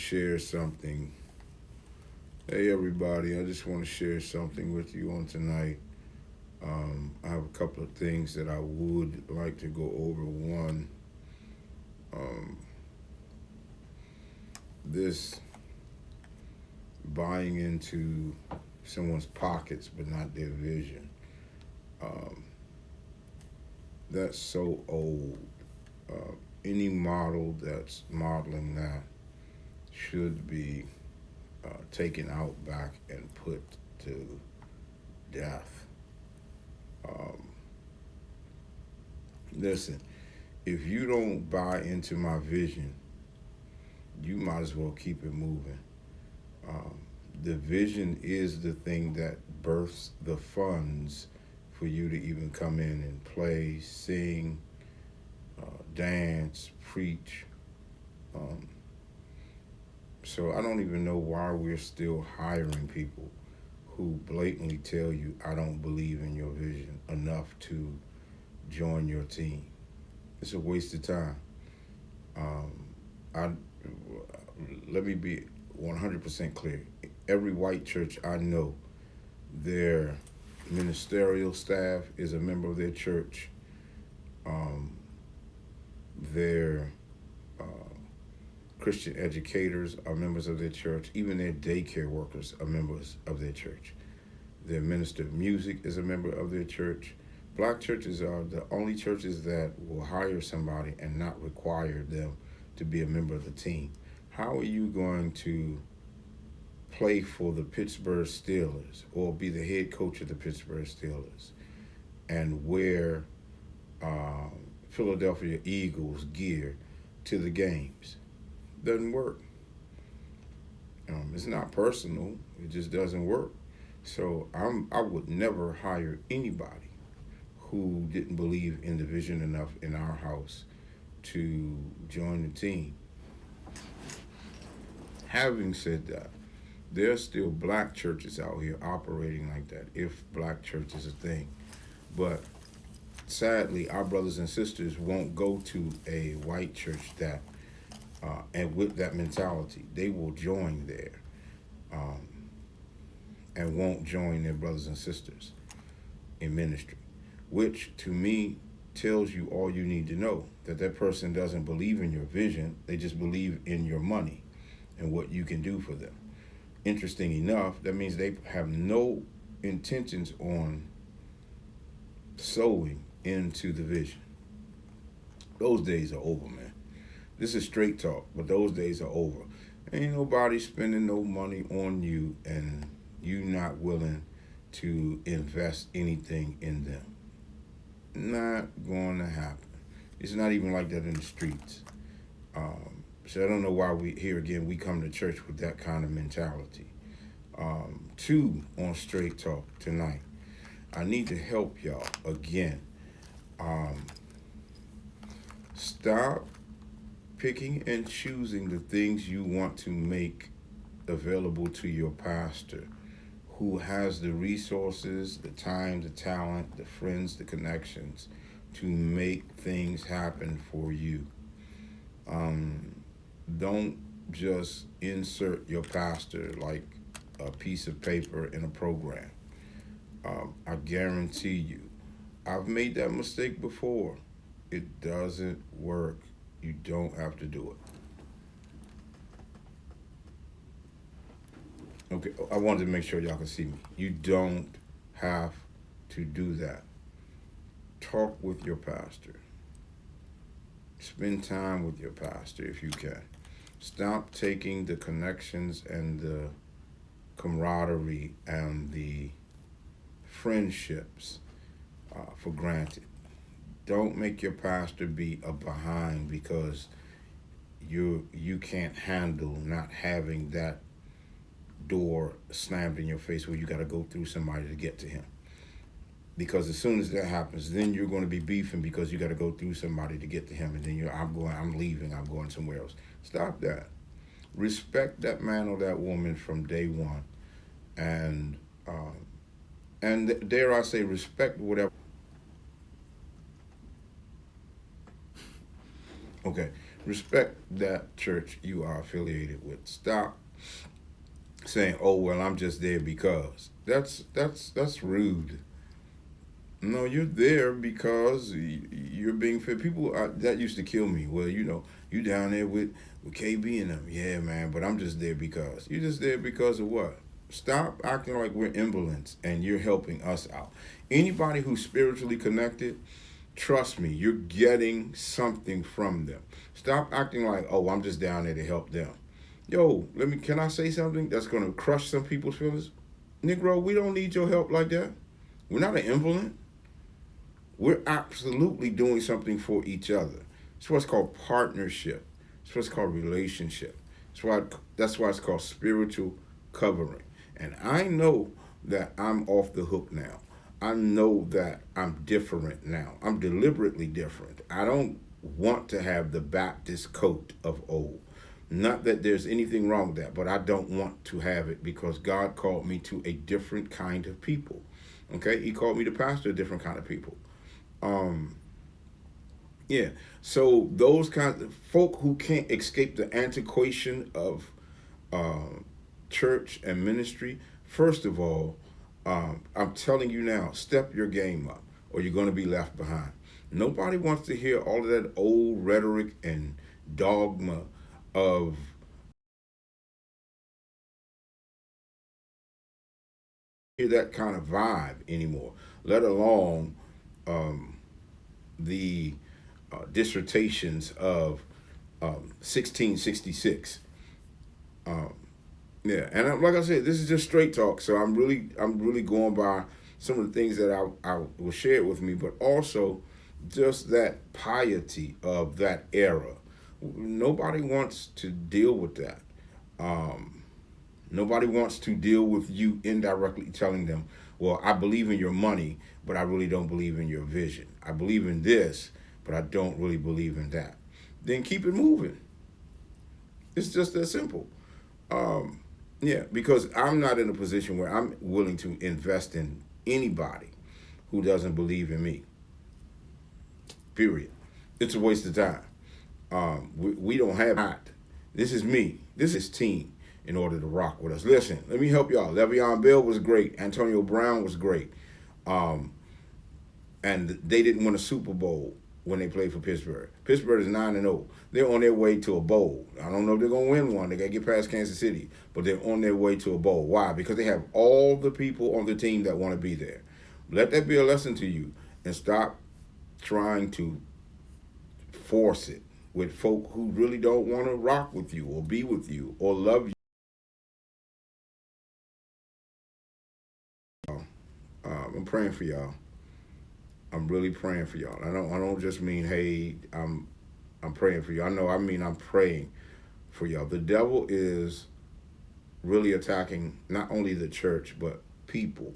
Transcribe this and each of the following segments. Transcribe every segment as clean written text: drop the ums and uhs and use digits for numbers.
share something. Hey, everybody, I just want to share something with you on tonight. I have a couple of things that I would like to go over. One, um, this buying into someone's pockets but not their vision. Um, that's so old. Uh, any model that's modeling that should be taken out back and put to death. Um, Listen, if you don't buy into my vision, you might as well keep it moving. Um, the vision is the thing that births the funds for you to even come in and play, sing, dance, preach. Um, so I don't even know why we're still hiring people who blatantly tell you, I don't believe in your vision enough to join your team. It's a waste of time. Um, I Let me be 100% clear. Every white church I know, their ministerial staff is a member of their church. Um, their uh, Christian educators are members of their church. Even their daycare workers are members of their church. Their minister of music is a member of their church. Black churches are the only churches that will hire somebody and not require them to be a member of the team. How are you going to play for the Pittsburgh Steelers or be the head coach of the Pittsburgh Steelers and wear Philadelphia Eagles gear to the games? Doesn't work. It's not personal. It just doesn't work. So I would never hire anybody who didn't believe in the vision enough in our house to join the team. Having said that, there are still black churches out here operating like that, if black church is a thing. But sadly, our brothers and sisters won't go to a white church that, and with that mentality, they will join there um, and won't join their brothers and sisters in ministry, which to me tells you all you need to know, that that person doesn't believe in your vision, they just believe in your money and what you can do for them. Interesting enough, that means they have no intentions on sowing into the vision. Those days are over, man. This is straight talk, but those days are over. Ain't nobody spending no money on you and you not willing to invest anything in them. Not going to happen. It's not even like that in the streets. So I don't know why we come to church with that kind of mentality. Two, on Straight Talk tonight, I need to help y'all again. Stop picking and choosing the things you want to make available to your pastor, who has the resources, the time, the talent, the friends, the connections to make things happen for you. Don't just insert your pastor like a piece of paper in a program. I guarantee you, I've made that mistake before. It doesn't work. You don't have to do it. Okay, I wanted to make sure y'all can see me. You don't have to do that. Talk with your pastor. Spend time with your pastor if you can. Stop taking the connections and the camaraderie and the friendships for granted. Don't make your pastor be a behind because you can't handle not having that door slammed in your face where you got to go through somebody to get to him. Because as soon as that happens, then you're going to be beefing because you got to go through somebody to get to him, and then I'm leaving, I'm going somewhere else. Stop that. Respect that man or that woman from day one, and dare I say, respect whatever. Okay, Respect that church you are affiliated with. Stop saying, "Oh well, I'm just there because." That's rude. No, you're there because you're being fit. People that used to kill me. Well, you down there with KB and them. Yeah, man. But I'm just there because. You're just there because of what? Stop acting like we're invalids and you're helping us out. Anybody who's spiritually connected, trust me, you're getting something from them. Stop acting like, oh, I'm just down there to help them. Yo, can I say something that's gonna crush some people's feelings? Negro, we don't need your help like that. We're not an invalid. We're absolutely doing something for each other. It's what's called partnership. It's what's called relationship. That's why it's called spiritual covering. And I know that I'm off the hook now. I know that I'm different now. I'm deliberately different. I don't want to have the Baptist coat of old. Not that there's anything wrong with that, but I don't want to have it because God called me to a different kind of people. Okay? He called me to pastor a different kind of people. Um, yeah. So those kinds of folk who can't escape the antiquation of uh, church and ministry, first of all, I'm telling you now, step your game up or you're going to be left behind. Nobody wants to hear all of that old rhetoric and dogma of hear that kind of vibe anymore, let alone um, the dissertations of 1666. Um, yeah, and like I said, this is just straight talk. So I'm really going by some of the things that I was shared with me, but also just that piety of that era. Nobody wants to deal with that. Um, Nobody wants to deal with you indirectly telling them, well, I believe in your money, but I really don't believe in your vision. I believe in this, but I don't really believe in that. Then keep it moving. It's just that simple. Um, yeah, because I'm not in a position where I'm willing to invest in anybody who doesn't believe in me. Period. It's a waste of time. We don't have that. This is me. This is team in order to rock with us. Listen, let me help y'all. Le'Veon Bell was great. Antonio Brown was great. Um, and they didn't win a Super Bowl when they played for Pittsburgh. Pittsburgh is 9-0. They're on their way to a bowl. I don't know if they're gonna win one. They gotta get past Kansas City, but they're on their way to a bowl. Why? Because they have all the people on the team that want to be there. Let that be a lesson to you, and stop trying to force it with folk who really don't want to rock with you or be with you or love you. I'm praying for y'all. I'm really praying for y'all. I don't just mean, hey, I'm praying for you. I mean I'm praying for y'all. The devil is really attacking not only the church but people,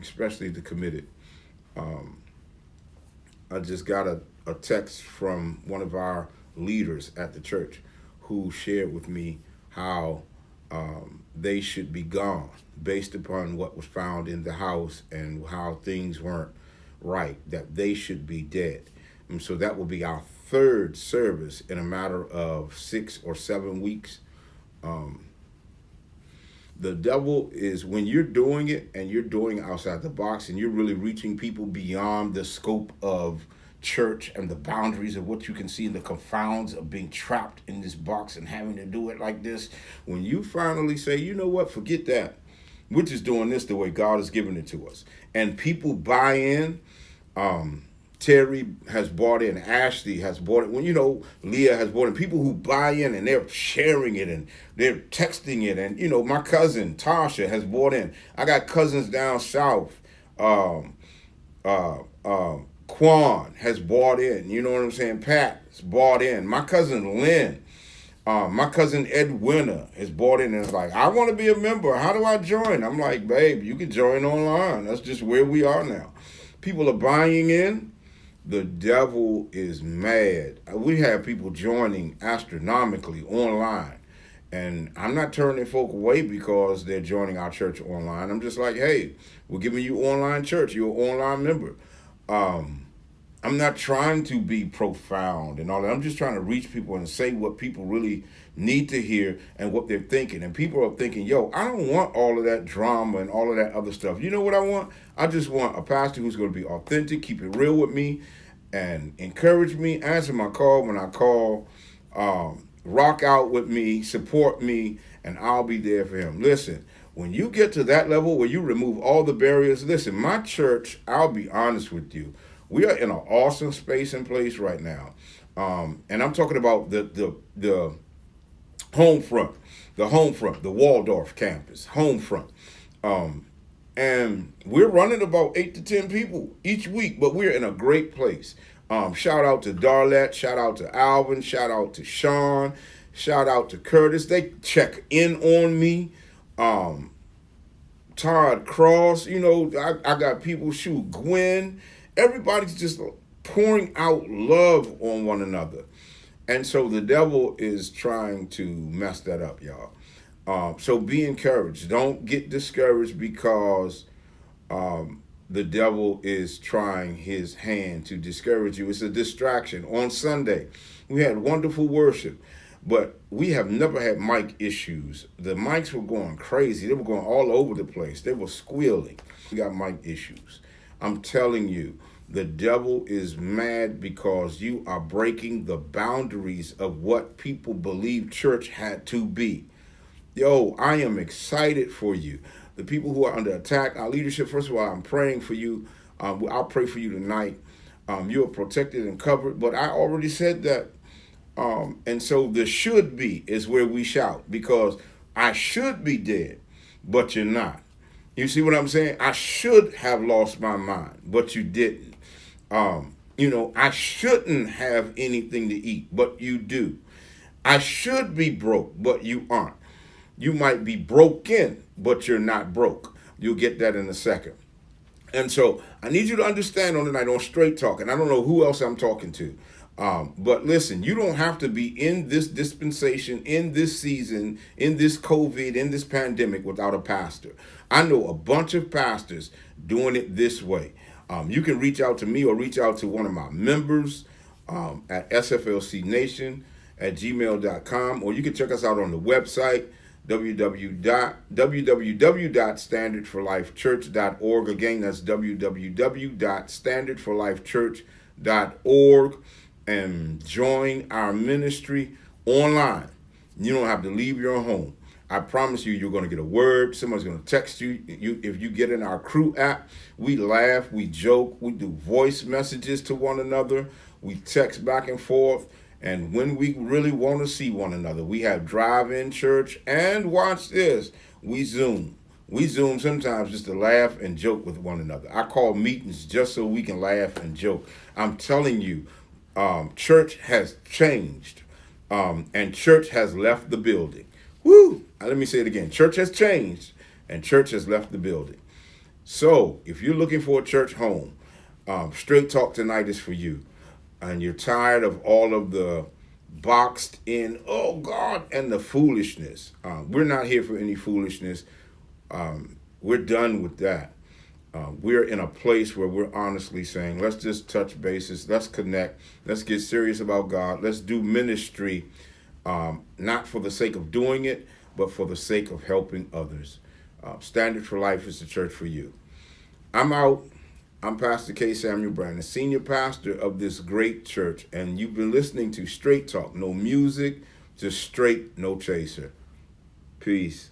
especially the committed. Um, I just got a text from one of our leaders at the church who shared with me how they should be gone based upon what was found in the house and how things weren't right, that they should be dead. And so that will be our third service in a matter of 6 or 7 weeks. Um, the devil is when you're doing it and you're doing it outside the box and you're really reaching people beyond the scope of church and the boundaries of what you can see in the confounds of being trapped in this box and having to do it like this. When you finally say, you know what, forget that, we're just doing this the way God has given it to us, and people buy in. um Terry has bought in, Ashley has bought it, when Leah has bought in, people who buy in and they're sharing it and they're texting it, and my cousin Tasha has bought in. I got cousins down south. um Quan has bought in, you know what I'm saying? Pat's bought in. My cousin Lynn, my cousin Edwina has bought in and is like, I want to be a member. How do I join? I'm like, babe, you can join online. That's just where we are now. People are buying in. The devil is mad. We have people joining astronomically online. And I'm not turning folk away because they're joining our church online. I'm just like, hey, we're giving you online church. You're an online member. Um, I'm not trying to be profound and all that. I'm just trying to reach people and say what people really need to hear and what they're thinking. And people are thinking, yo, I don't want all of that drama and all of that other stuff. You know what I want? I just want a pastor who's going to be authentic, keep it real with me, and encourage me, answer my call when I call, rock out with me, support me, and I'll be there for him. Listen, when you get to that level where you remove all the barriers, listen, my church, I'll be honest with you, we are in an awesome space and place right now. And I'm talking about the home front, the Waldorf campus, home front. Um, and we're running about 8 to 10 people each week, but we're in a great place. Shout out to Darlette, shout out to Alvin, shout out to Sean, shout out to Curtis. They check in on me. Um, Todd Cross, I got people, shoot, Gwen. Everybody's just pouring out love on one another. And so the devil is trying to mess that up, y'all. So be encouraged. Don't get discouraged because the devil is trying his hand to discourage you. It's a distraction. On Sunday, we had wonderful worship, but we have never had mic issues. The mics were going crazy. They were going all over the place. They were squealing. We got mic issues. I'm telling you, the devil is mad because you are breaking the boundaries of what people believe church had to be. Yo, I am excited for you. The people who are under attack, our leadership, first of all, I'm praying for you. I'll pray for you tonight. You are protected and covered, but I already said that. And so the should be is where we shout, because I should be dead, but you're not. You see what I'm saying? I should have lost my mind, but you didn't. I shouldn't have anything to eat, but you do. I should be broke, but you aren't. You might be broken, but you're not broke. You'll get that in a second. And so I need you to understand on tonight on Straight Talk, and I don't know who else I'm talking to, but listen, you don't have to be in this dispensation, in this season, in this COVID, in this pandemic without a pastor. I know a bunch of pastors doing it this way. You can reach out to me or reach out to one of my members at sflcnation@gmail.com, or you can check us out on the website, www.standardforlifechurch.org. Again, that's www.standardforlifechurch.org, and join our ministry online. You don't have to leave your home. I promise you, you're going to get a word. Someone's going to text you. If you get in our crew app, we laugh, we joke, we do voice messages to one another. We text back and forth. And when we really want to see one another, we have drive-in church, and watch this, we Zoom. We Zoom sometimes just to laugh and joke with one another. I call meetings just so we can laugh and joke. I'm telling you, church has changed, and church has left the building. Woo! Let me say it again. Church has changed, and church has left the building. So if you're looking for a church home, Straight Talk tonight is for you. And you're tired of all of the boxed in, oh God, and the foolishness. We're not here for any foolishness. We're done with that. We're in a place where we're honestly saying, let's just touch bases. Let's connect. Let's get serious about God. Let's do ministry, not for the sake of doing it, but for the sake of helping others. Standard for Life is the church for you. I'm out. I'm Pastor K. Samuel Brandon, senior pastor of this great church, and you've been listening to Straight Talk. No music, just straight, no chaser. Peace.